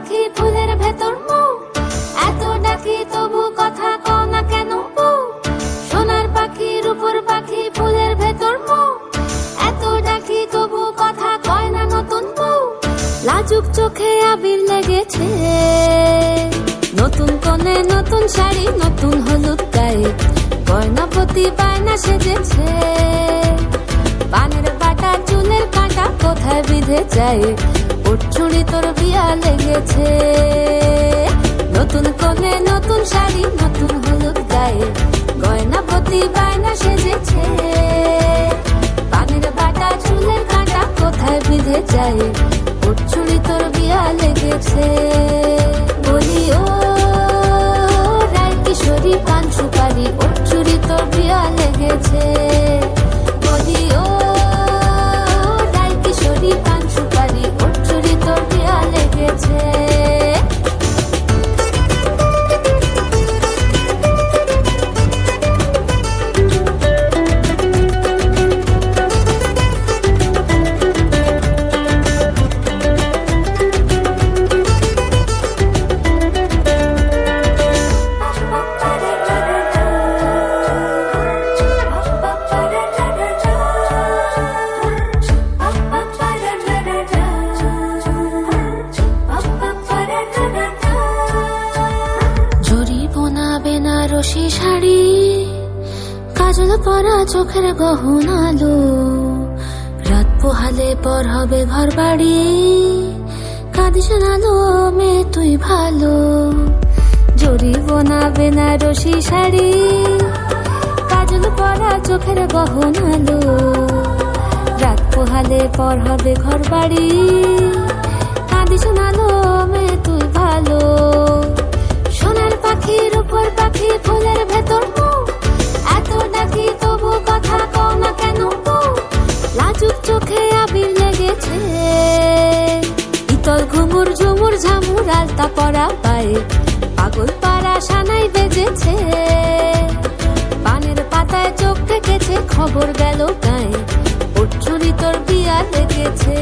পাখি ফুলের ভেতর মৌ, এত ডাকি তবু কথা কও না কেন বউ। সোনার পাখি রূপোর পাখি ফুলের ভেতর মৌ, এত ডাকি তবু কথা কয় না নতুন বউ। লাজুক চোখে আবির লেগেছে, নতুন কোণে নতুন শাড়ি নতুন হলুদ গায়ে, গয়নাপতি বায়না সেজেছে। পানের বাটা চুলের কাঁটা কোথায় বিঁধে যায়, ওর চুড়ি তোর বিয়া লেগেছে। নতুন কোণে নতুন শাড়ি নতুন হলুদ গায়ে, গয়নাপতি বায়না সেজেছে। পানের বাটা চুলের কাঁটা কোথায় বিঁধে যায়, ওর চুড়ি তোর বিয়া লেগেছে। বলি ও রায় কিশোরী পান সুপারি, ওর চুড়ি তোর বিয়া লেগেছে। বলি ও রায় কিশোরী পান সুপারি, ওর চুড়ি তোর বিয়া লেগেছে। বেনারসি শাড়ি, কাজল পরা চোখের গহনালো, রাত পোহালে পর হবে ঘর বাড়ি, কাঁদিস না লো মেয়ে তুই ভালো। জরি বোনা বেনারসি শাড়ি, কাজল পরা চোখের গহনালো, রাত পোহালে পর হবে ঘর বাড়ি, কাঁদিস না লো মেয়ে তুই ভালো। সোনার পাখি রূপোর পাখি ফুলের ভেতর মৌ, এত ডাকি তবু কথা কও না কেন বউ। লাজুক চোখে আবির লেগেছে, ইতল ঘুমুর ঝুমুর ঝামুর আলতা পরা পায়ে, পাগল পাড়া সানাই বেজেছে। পানের পাতায় চোখ থেকেছে খবর গেল গায়ে, ওর চুড়ি তোর বিয়া লেগেছে।